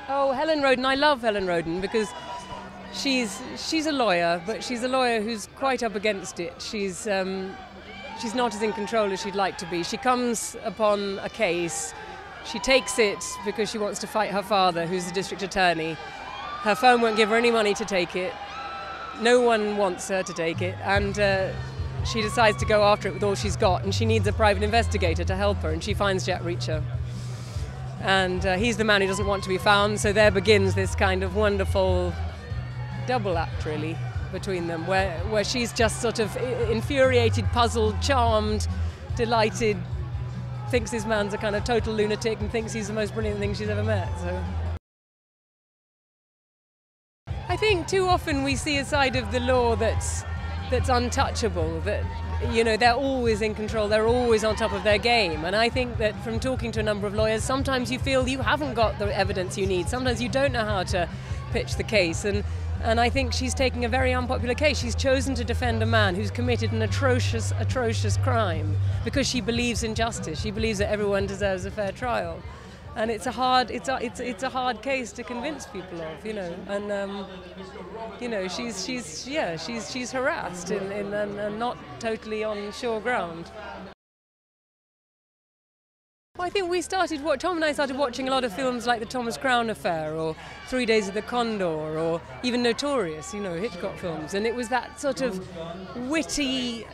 Oh, Helen Roden. I love Helen Roden because she's a lawyer, but she's a lawyer who's quite up against it. She's not as in control as she'd like to be. She comes upon a case, she takes it because she wants to fight her father, who's the district attorney. Her firm won't give her any money to take it. No one wants her to take it, and she decides to go after it with all she's got, and she needs a private investigator to help her, and she finds Jack Reacher. And he's the man who doesn't want to be found, so there begins this kind of wonderful double act, really, between them, where she's just sort of infuriated, puzzled, charmed, delighted, thinks this man's a kind of total lunatic and thinks he's the most brilliant thing she's ever met. So I think too often we see a side of the law that's untouchable, that, you know, they're always in control, they're always on top of their game. And I think that from talking to a number of lawyers, sometimes you feel you haven't got the evidence you need, sometimes you don't know how to pitch the case. And I think she's taking a very unpopular case. She's chosen to defend a man who's committed an atrocious, atrocious crime because she believes in justice. She believes that everyone deserves a fair trial, and it's a hard case to convince people of, you know. And you know, she's harassed and not totally on sure ground. Well, I think Tom and I started watching a lot of films like The Thomas Crown Affair or 3 Days of the Condor or even Notorious, you know, Hitchcock films. And it was that sort of witty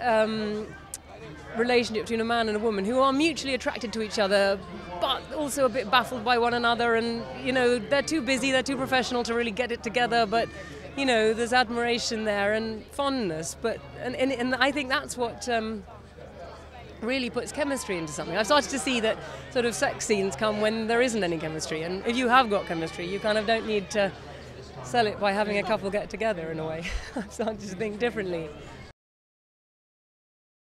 relationship between a man and a woman who are mutually attracted to each other, but also a bit baffled by one another. And, you know, they're too busy, they're too professional to really get it together, but, you know, there's admiration there and fondness. And I think that's what really puts chemistry into something. I've started to see that sort of sex scenes come when there isn't any chemistry, and if you have got chemistry, you kind of don't need to sell it by having a couple get together in a way. I've started to think differently.